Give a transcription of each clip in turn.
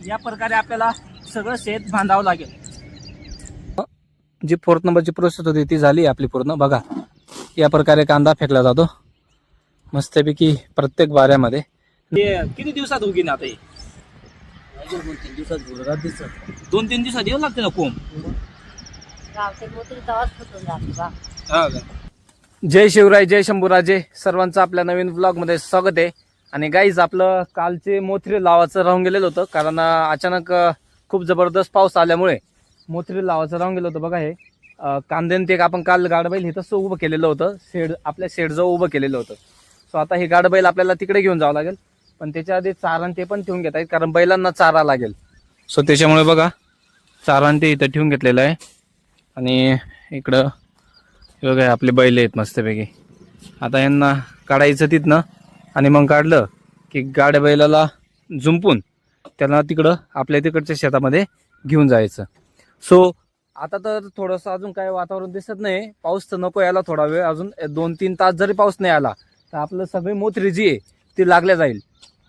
या प्रकारे आपल्याला सगळं शेत बांधावं लागेल. जी 4th नंबरची प्रोसेस होती ती झाली आपली पूर्ण. बघा या प्रकारे कांदा फेकला जातो मस्तपैकी प्रत्येक बाऱ्यामध्ये. किती दिवसात उगीन आता हे? 2-3 दिवसात येऊ लागते ना कोंब. जय शिवराय, जय शंभूराजे. सर्वांचं आपल्या नवीन ब्लॉग मध्ये स्वागत आहे. आणि गाईज आपलं कालचे मोथरे लावायचं राहून गेलेलं होतं, कारण अचानक खूप जबरदस्त पाऊस आल्यामुळे मोथरे लावायचं राहून गेलं होतं. बघा हे कांद्याने ते आपण काल गाडबैल हे तसं उभं केलेलं होतं, आपल्या शेडजवळ उभं केलेलं होतं. सो आता हे गाडबैल आपल्याला तिकडे घेऊन जावं लागेल, पण त्याच्या आधी चारण ते पण ठेवून घेत आहेत, कारण बैलांना चारा लागेल. सो त्याच्यामुळे बघा चारण ते इथं ठेवून घेतलेलं आहे. आणि इकडं बघा आपले बैल आहेत मस्तपैकी. आता यांना काढायचं तिथनं, आणि मग काढलं की गाड्या बैलाला जुंपून त्यांना तिकडं आपल्या तिकडच्या शेतामध्ये घेऊन जायचं. सो आता तर थोडंसं अजून काय वातावरण दिसत नाही, पाऊस तर नको यायला थोडा वेळ अजून. 2-3 तास जरी पाऊस नाही आला तर आपलं सगळी मोथरी जी आहे ती लागल्या जाईल.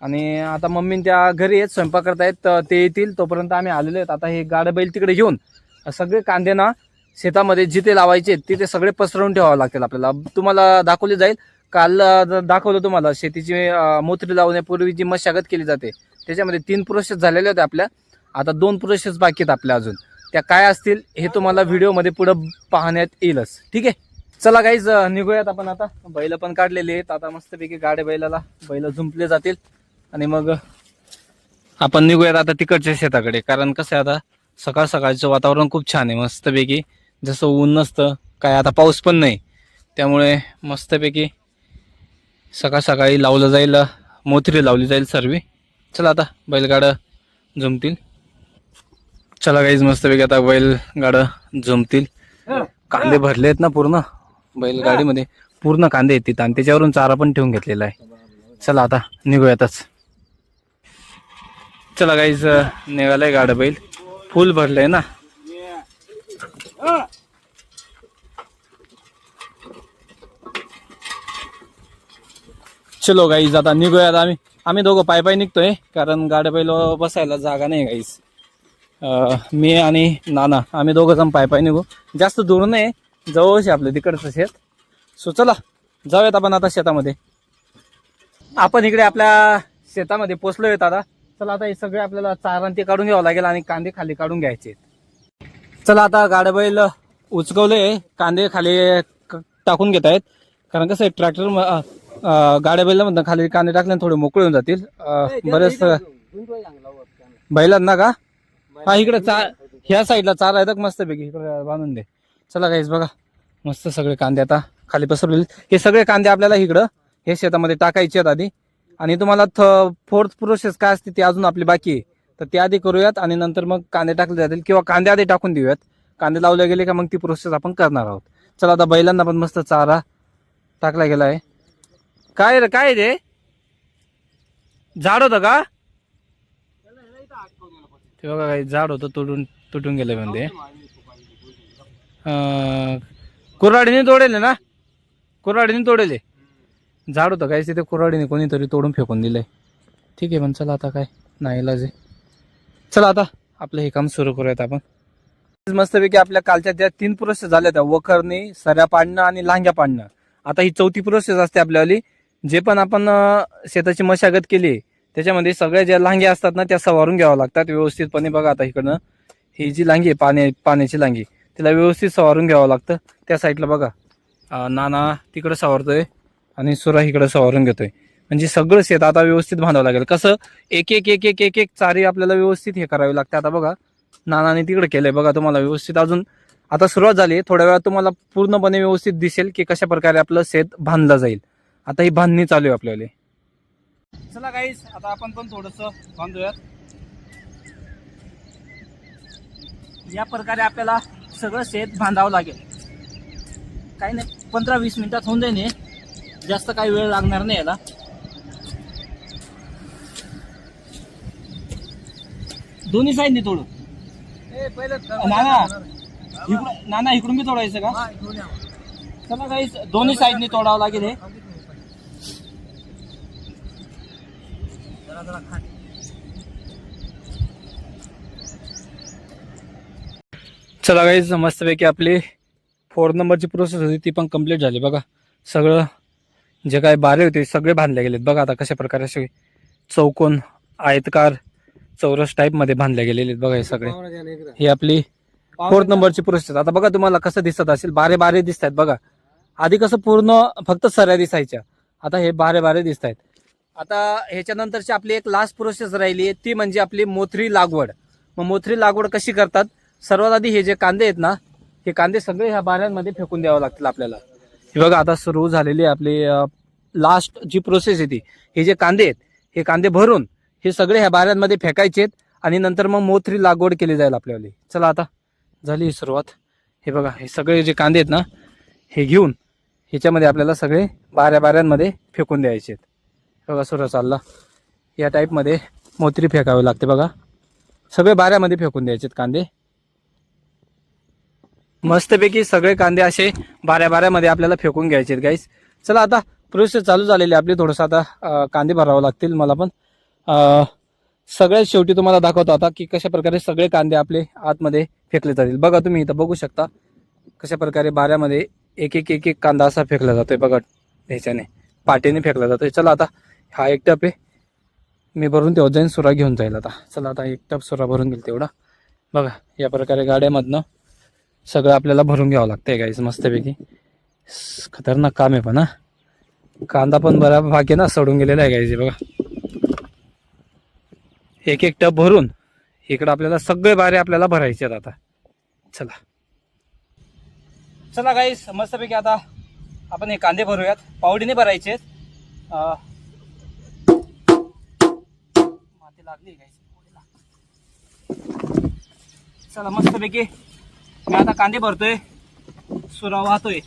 आणि आता मम्मी त्या घरी आहेत, स्वयंपाक करतायत, ते येतील तोपर्यंत आम्ही आलेलो आहेत. आता हे गाड्या बैल तिकडे घेऊन सगळे कांद्यांना शेतामध्ये जिथे लावायचे तिथे सगळे पसरवून ठेवावं लागतील आपल्याला. तुम्हाला दाखवले जाईल. काल दाखवलं तुम्हाला शेतीची मोथरी लावण्यापूर्वी जी मशागत केली जाते त्याच्यामध्ये 3 प्रोसेस झालेल्या होत्या आपल्या. आता 2 प्रोसेस बाकी आहेत आपल्या अजून. त्या काय असतील हे तुम्हाला व्हिडिओमध्ये पुढे पाहण्यात येईलच. ठीक आहे, चला गाईज निघूयात आपण. आता बैल पण काढलेले आहेत. आता मस्तपैकी गाड्या बैल झुंपले जातील आणि मग आपण निघूयात आता तिकडच्या शेताकडे. कारण कसं आहे आता सकाळ सकाळचं वातावरण खूप छान आहे मस्तपैकी. जसं ऊन नसतं काय, आता पाऊस पण नाही, त्यामुळे मस्तपैकी सकाळ सकाळी लावलं जाईल, मोथरी लावली जाईल सर्व. चला आता बैलगाडं जमतील. चला गाईज मस्तपैकी आता बैलगाडं जमतील. कांदे भरले आहेत ना पूर्ण बैलगाडीमध्ये, पूर्ण कांदे आहेत तिथं, आणि त्याच्यावरून चारा पण ठेवून घेतलेला आहे. चला आता निघूयातच. चला गाईज निघालाय गाडं, बैल फुल भरलंय ना. चलो गाईज आता निघूयात. आम्ही दोघं पाय निघतोय, कारण गाड्या बैल बसायला जागा नाही गाईज. मी आणि नाना आम्ही दोघं जण पाय निघू. जास्त दूर नाही, जवळच आपलं तिकडचं शेत. सो चला जाऊयात आपण आता शेतामध्ये. आपण इकडे आपल्या शेतामध्ये पोचलोय आता. चला आता हे सगळे आपल्याला चारण ते काढून घ्यावं लागेल आणि कांदे खाली काढून घ्यायचे. चला आता गाड्या बैल उचकवले, कांदे खाली टाकून घेत आहेत. कारण कसं आहे ट्रॅक्टर गाड्या बैलांमधून खाली कांदे टाकल्याने थोडे मोकळे होऊन जातील बरेच बैलांना का. हा इकडे ह्या साईडला चारा येतात मस्तपैकी, इकडे बांधून दे. चला गाईज बघा मस्त सगळे कांदे आता खाली पसरलेले. हे सगळे कांदे आपल्याला इकडं हे शेतामध्ये टाकायचे आहेत आधी. आणि तुम्हाला 4th प्रोसेस काय असते ती अजून आपली बाकी आहे, तर ते आधी करूयात आणि नंतर मग कांदे टाकले जातील, किंवा कांदे आधी टाकून देऊयात. कांदे लावले गेले का मग ती प्रोसेस आपण करणार आहोत. चला आता बैलांना पण मस्त चारा टाकला गेला आहे. काय रे काय रे झाड होतं का ते? बघा काही झाड होतं तुटून गेलं म्हणजे. कुऱ्हाडीने तोडेले ना, कुऱ्हाडीने तोडेले झाड होतं काय तिथे, कुऱ्हाडीने कोणीतरी तोडून फेकून दिलंय. ठीक आहे पण चला आता काय नाही इलाज आहे. चला आता आपलं हे काम सुरू करूयात आपण. मस्तपैकी आपल्या कालच्या ज्या 3 प्रोसेस झाल्या त्या वखरणी, सऱ्या पाडणं आणि लांग्या पाडणं. आता ही 4थी प्रोसेस असते आपल्यावाली. जे पण आपण शेताची मशागत केली त्याच्यामध्ये सगळ्या ज्या लांग्या असतात ना त्या सवारून घ्याव्या लागतात व्यवस्थितपणे. बघा आता इकडनं ही जी लांगी आहे पाण्याची लांगी, तिला व्यवस्थित सवारून घ्यावं लागतं. त्या साईडला बघा नाना तिकडं सवारतोय आणि सुरा इकडं सवारून घेतोय. म्हणजे सगळं शेत आता व्यवस्थित बांधावं लागेल. कसं एक एक एक एक एक एक चारी आपल्याला व्यवस्थित हे करावी लागते. आता बघा नानाने तिकडे केलंय बघा, तुम्हाला व्यवस्थित अजून आता सुरुवात झाली. थोड्या वेळात तुम्हाला पूर्णपणे व्यवस्थित दिसेल की कशा प्रकारे आपलं शेत बांधलं जाईल. आता ही बांधणी चालू आहे आपल्याला. चला गाईस आता आपण पण थोडस बांधूयात. या प्रकारे आपल्याला सगळं शेत बांधावं लागेल. काही नाही 15-20 मिनिटात होऊन जाईल हे, जास्त काही वेळ लागणार नाही याला. दोन्ही साईडने तोडू. नाना इकडून बी तोडायचं का? चला गाईस दोन्ही साईडने तोडावं लागेल हे. चला गाईज मस्तपैकी आपली 4 नंबरची प्रोसेस होती ती पण कंप्लीट झाली बघा. सगळं जे काय बारे होते सगळे बांधले गेलेत बघा. आता कशा प्रकारे असे चौकोन आयतकार चौरस टाईप मध्ये बांधले गेलेले आहेत बघा. हे सगळे ही आपली 4 नंबरची प्रोसेस. आता बघा तुम्हाला कसं दिसत असेल, बारे बारे दिसत आहेत बघा. आधी कसं पूर्ण फक्त सऱ्या दिसायच्या, आता हे बारे बारे दिसत आहेत. आता ह्याच्यानंतरची आपली एक लास्ट प्रोसेस राहिली आहे ती म्हणजे आपली मोथरी लागवड. मग मोथरी लागवड कशी करतात, सर्वात आधी हे जे कांदे आहेत ना, हे कांदे सगळे ह्या बाऱ्यांमध्ये फेकून द्यावं लागतील आपल्याला. हे बघा आता सुरू झालेली आपली लास्ट जी प्रोसेस आहे ती, हे जे कांदे आहेत हे कांदे भरून हे सगळे ह्या बाऱ्यांमध्ये फेकायचे आणि नंतर मग मोथरी लागवड केली जाईल आपल्याला. चला आता झाली सुरुवात. हे बघा हे सगळे जे कांदे आहेत ना हे घेऊन ह्याच्यामध्ये आपल्याला सगळे बाऱ्यांमध्ये फेकून द्यायचे आहेत. बघा सुरू चालला या टाईपमध्ये मोथरी फेकावी लागते बघा. सगळे बाऱ्यामध्ये फेकून द्यायचे कांदे. मस्तपैकी सगळे कांदे असे बाऱ्यामध्ये आपल्याला फेकून घ्यायचे आहेत गाईस. चला आता प्रोसेस चालू झालेली आपली. थोडंसं आता कांदे भरावं लागतील मला पण. सगळ्यात शेवटी तुम्हाला दाखवतो आता की कशा प्रकारे सगळे कांदे आपले आतमध्ये फेकले जातील. बघा तुम्ही इथं बघू शकता कशा प्रकारे बाऱ्यामध्ये एक एक कांदा असा फेकला जातोय बघा. ह्याच्याने पाटीने फेकला जातोय. चला आता हा एक टप आहे, मी भरून तेव्हा जाईन सुरा घेऊन जाईल आता. चला आता एक टप सुरा भरून घेईल तेवढा. बघा या प्रकारे गाड्यामधनं सगळं आपल्याला भरून घ्यावं लागतंय गाईस. मस्तपैकी खतरनाक काम आहे पण. कांदा पण बऱ्या भागे ना सडून गेलेला आहे गाईस. बघा एक टप भरून इकडं आपल्याला सगळे बारे आपल्याला भरायचे आहेत आता. चला गाईस मस्तपैकी आता आपण हे कांदे भरूयात. पावडीने भरायचे आहेत. माती लागली गाईस. चला मस्तपैकी मी आता कांदे भरतोय, सुरा वाहतोय.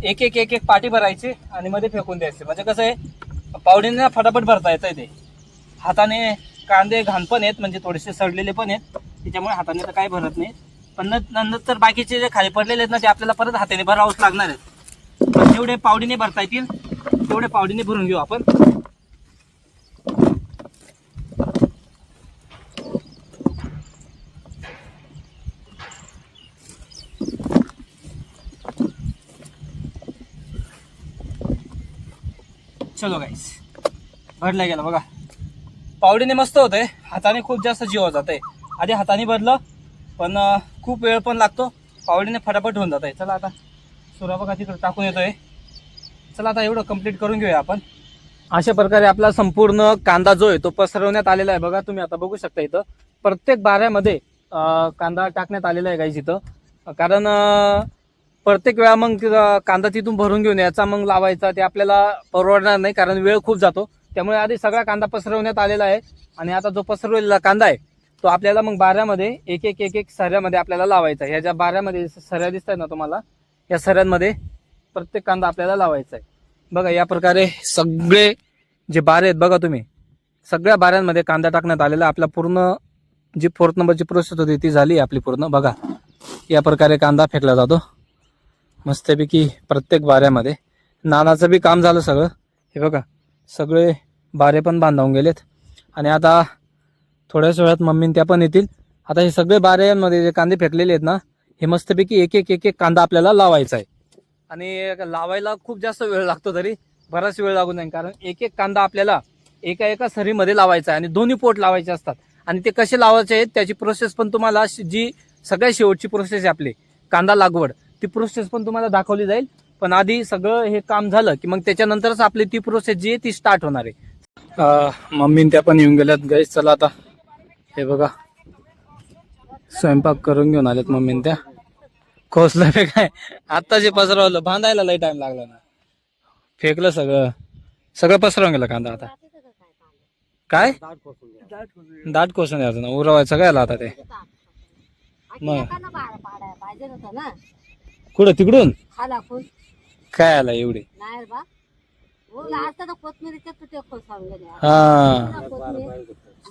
एक पाटी भरायची आणि मध्ये फेकून द्यायचे. म्हणजे कसं आहे पावडीने फटाफट भरता येतं ते. हाताने कांदे घाण पण आहेत, म्हणजे थोडेसे सडलेले पण आहेत, त्याच्यामुळे हाताने तर काही भरत नाही. पण नंतर बाकीचे जे खाली पडलेले आहेत ना ते आपल्याला परत हाताने भरावंच लागणार आहेत. जेवढे पावडीने भरता येतील तेवढे पावडीने भरून घेऊ आपण. चलो गाईस भरल्या गेला बघा. पावडीने मस्त होतंय, हाताने खूप जास्त जीव जात आहे. आधी हाताने भरलं पण खूप वेळ पण लागतो, पावडीने फटाफट होऊन जात आहे. चला आता सुरा बघा तिकडे टाकून येतोय. चला आता एवढं कंप्लीट करून घेऊया आपण. अशा प्रकारे आपला संपूर्ण कांदा जो आहे तो पसरवण्यात आलेला आहे बघा. तुम्ही आता बघू शकता इथं प्रत्येक बाऱ्यामध्ये कांदा टाकण्यात आलेला आहे गाईस इथं. कारण प्रत्येक वेळा मग कांदा तिथून भरून घेऊन याचा मग लावायचा ते आपल्याला परवडणार नाही, कारण वेळ खूप जातो. त्यामुळे आधी सगळा कांदा पसरवण्यात आलेला आहे आणि आता जो पसरवलेला कांदा आहे तो आपल्याला मग बाऱ्यामध्ये एक सऱ्यामध्ये आपल्याला लावायचा आहे. ह्या ज्या बाऱ्यामध्ये सऱ्या दिसत आहेत ना तुम्हाला, या सऱ्यांमध्ये प्रत्येक कांदा आपल्याला लावायचा आहे बघा. या प्रकारे सगळे जे बारे आहेत बघा तुम्ही, सगळ्या बाऱ्यांमध्ये कांदा टाकण्यात आलेला. आपला पूर्ण जी 4 नंबरची प्रोसेस होती ती झाली आपली पूर्ण. बघा या प्रकारे कांदा फेकला जातो मस्तपैकी प्रत्येक बाऱ्यामध्ये. नानाचं बी काम झालं सगळं. हे बघा सगळे बारे पण बांधावून गेलेत आणि आता थोड्याच वेळात मम्मीन त्या पण येतील. आता हे सगळे बाऱ्यांमध्ये जे कांदे फेकलेले आहेत ना, हे मस्तपैकी एक कांदा आपल्याला लावायचा आहे. आणि लावायला खूप जास्त वेळ लागतो, तरी बराच वेळ लागून जाईल, कारण एक कांदा आपल्याला एका सरीमध्ये लावायचा आहे आणि दोन्ही पोट लावायचे असतात. आणि ते कसे लावायचे आहेत त्याची प्रोसेस पण तुम्हाला, जी सगळ्यात शेवटची प्रोसेस आहे आपली कांदा लागवड, ती प्रोसेस पण तुम्हाला दाखवली जाईल. पण आधी सगळं हे काम झालं की मग त्याच्यानंतरच आपली ती प्रोसेस जी आहे ती स्टार्ट होणार आहे. मम्मीन त्या पण येऊन गेल्यात गाईस. चला आता हे बघा स्वयंपाक करून घेऊन आलेत मम्मीन त्या. खोसलं बे काय आता जे पसरवलं, बांधायला लई टाइम लागला ना. फेकलं सगळं पसरवून गेलं कांदा. आता काय दाट कोसून द्यायचं ना, उरवायचं काय आता ते. मग कुठं तिकडून काय आला एवढी. हा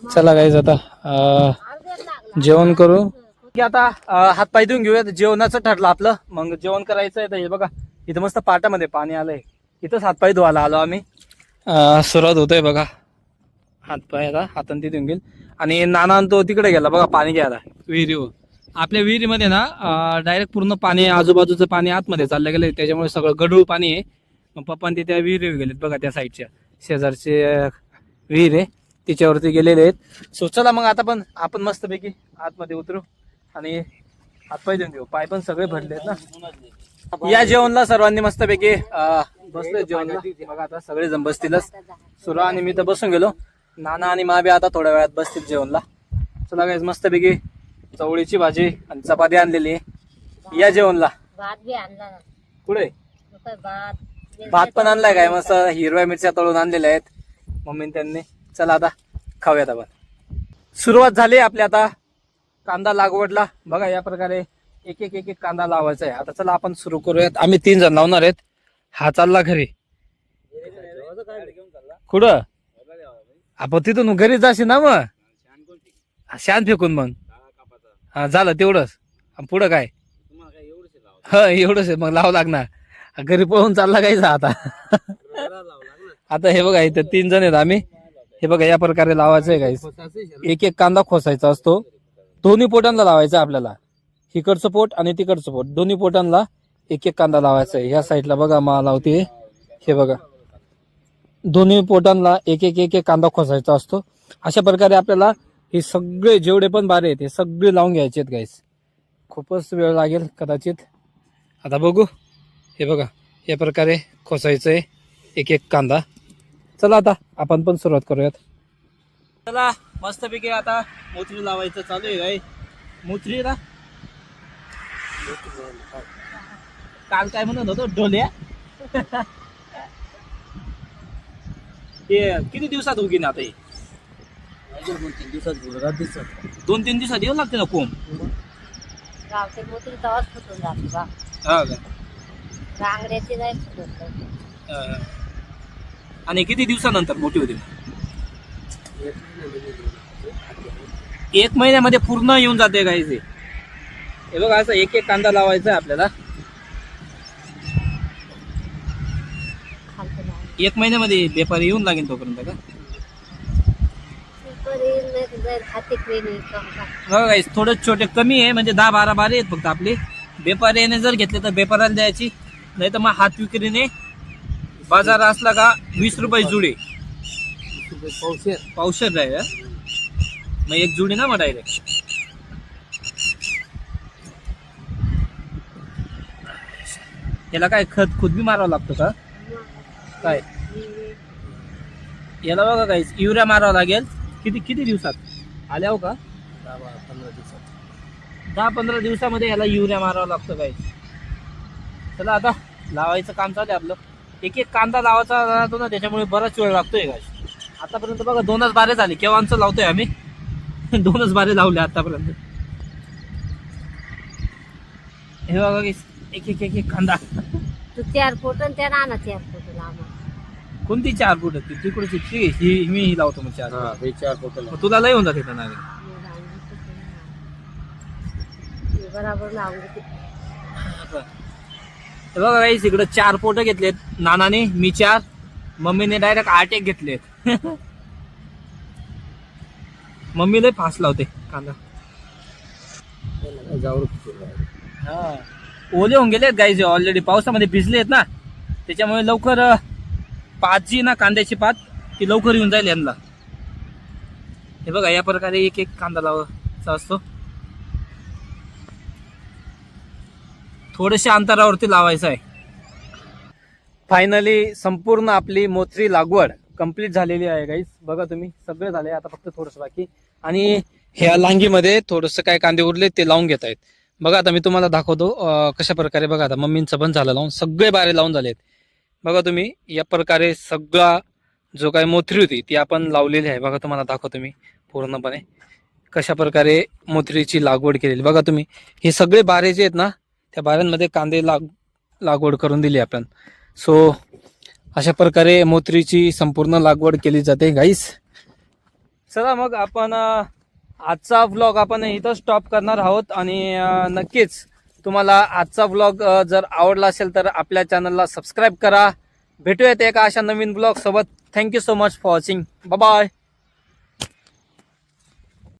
चला गाईज आता जेवण करू की आता हात पाय धुवून घेऊयात. जेवणाचं ठरलं आपलं, मग जेवण करायचं आहे. तर हे बघा इथं मस्त पाटामध्ये पाणी आलंय, इथंच हात पाय धुवायला आलो आम्ही. सुरुवात होतोय बघा हातपाय आता हातान ते देऊन गेल. आणि नाना तो तिकडे गेला बघा पाणी घ्यायला विहिरीवर. आपल्या विहिरीमध्ये ना डायरेक्ट पूर्ण पाणी, आजूबाजूचं पाणी आतमध्ये चाललं गेलं, त्याच्यामुळे सगळं गढूळ पाणी आहे. मग पप्पा ते त्या विहिरीवर गेलेत बघा, त्या साईडच्या शेजारचे विहीर आहे तिच्यावरती गेलेले आहेत. सो चला मग आता पण आपण मस्तपैकी आतमध्ये उतरू आणि हातपाय देऊन देऊ. पाय पण सगळे भरले आहेत ना. या जेवणला सर्वांनी मस्तपैकी बसले जेवणला बघा. आता सगळे जण बसतीलच. सुरा आणि मी तर बसून गेलो. नाना आणि माबी आता थोड्या वेळात बसतील जेवणला. चला गाईज मस्तपैकी चवळीची भाजी आणि चपाती आणलेली आहे. या जेवणला. भात बी आणला ना. पुढे भात भात पण आणलाय काय, मस्त हिरव्या मिरच्या तळून आणलेल्या आहेत मम्मीने त्यांनी. चला आता खाऊयात आपण. सुरुवात झाली आपली आता कांदा लागवडला बघा. या प्रकारे एक एक कांदा लावायचा आहे. आता चला आपण सुरू करूयात. आम्ही 3 जण लावणार आहेत. हा चालला घरी. कुठं आपण तिथून घरी जाशील ना मग. शान फेकून मग हा झालं तेवढंच. पुढं काय हा एवढंच आहे. मग लावं लागणार. घरी पळून चालला कायचा आता. आता हे बघा इथे 3 जण आहेत आम्ही. हे बघा या प्रकारे लावायचं आहे गाईस. एक कांदा खोसायचा असतो. दोन्ही पोटांना लावायचा आपल्याला. इकडचं पोट आणि तिकडचं पोट दोन्ही पोटांना एक कांदा लावायचा आहे. ह्या साईडला बघा मा लावते. हे बघा दोन्ही पोटांना एक कांदा खोसायचा असतो. अशा प्रकारे आपल्याला हे सगळे जेवढे पण बारे आहेत हे सगळे लावून घ्यायचे आहेत गाईस. खूपच वेळ लागेल कदाचित. आता बघू. हे बघा या प्रकारे खोसायचं आहे एक कांदा. चला आता आपण पण सुरुवात करूयात. चला मस्तपैकी आता मोथरी लावायचं चालू आहे गाई. मोथरीला काल काय म्हणत होतो डोल्या. ते किती दिवसात उगीन आता? 2-3 दिवसात 2-3 दिवसात येऊ लागते ना कोंब. गावचे मोठी तवाच फुटून जाते बा. हा का? रांगड्याची नाही फुटत. आणि किती दिवसानंतर मोठी होती? 1 महिन्यामध्ये पूर्ण येऊन जाते गाईचे. हे बघा असं एक कांदा लावायचा आहे आपल्याला. 1 महिन्यामध्ये व्यापारी येऊन लागेल तोपर्यंत का? बघा गाईस थोडं छोटे कमी आहे म्हणजे 10-12 बारे आहेत फक्त आपले. व्यापाऱ्याने जर घेतले तर व्यापाऱ्याला द्यायची, नाही तर मग हात विक्रीने बाजार असला का 20 रुपये जुडे पावशेर आहे. मग 1 जुडी ना मग डायरेक्ट. याला काय खत खुद बी मारावं लागतं का काय? याला बघा गाईस युरिया मारावं लागेल. किती दिवसात आल्या हो का? 10-15 दिवसामध्ये याला युरिया मारावं लागतं गाईस. चला आता लावायचं काम चालू आहे आपलं. एक कांदा लावायचा राहतो ना त्याच्यामुळे बराच वेळ लागतोय गाईस. आतापर्यंत बघा 2च बारे झाले. केव्हाच लावतोय आम्ही 2च बारे लावले आतापर्यंत. हे बघा गाईस एक कांदा. तू 4 फूट आणि त्या नाना 4 फूट लावा. कोणती 4 फूट ती तिकडची ही मी लावतो मग 4 फूट. तुला लय होऊन जाते ना बराबर लावून देते. हे बघा गाईस इकडे 4 पोट घेतलेत नानाने. मी 4, मम्मीने डायरेक्ट 8 घेतलेत. मम्मी लय फास्ट लावते कांदा. हा ओले होऊन गेलेत गाईस ऑलरेडी. पावसामध्ये भिजलेत ना त्याच्यामुळे लवकर पात जी ना कांद्याची पात ती लवकर येऊन जाईल यांना. हे बघा या प्रकारे एक कांदा लावायचा असतो. थोडेशा अंतरावरती लावायचं आहे. फायनली संपूर्ण आपली मोथरी लागवड कंप्लीट झालेली आहे गाईस. बघा तुम्ही सगळं झालंय. आता फक्त थोडंसं बाकी. आणि ह्या लांगीमध्ये थोडंसं काय कांदे उरले ते लावून घेत आहेत. बघा आता मी तुम्हाला दाखवतो कशा प्रकारे. बघा आता मम्मींचं पण झालं लावून. सगळे बारे लावून झालेत. बघा तुम्ही या प्रकारे सगळा जो काही मोथरी होती ती आपण लावलेली आहे. बघा तुम्हाला दाखवतो मी पूर्णपणे कशा प्रकारे मोथरीची लागवड केलेली. बघा तुम्ही हे सगळे बारे जे आहेत ना त्या बाऱ्यांमध्ये कांदे लागवड करून दिली आपण. सो अशा प्रकारे मोथरीची संपूर्ण लागवड केली जाते गाईस. चला मग आपण आजचा व्लॉग आपण इथं स्टॉप करणार आहोत. आणि नक्कीच तुम्हाला आजचा व्लॉग जर आवडला असेल तर आपल्या चॅनलला सबस्क्राईब करा. भेटूयात एका अशा नवीन व्लॉग सोबत. Thank you so much for watching. Bye bye.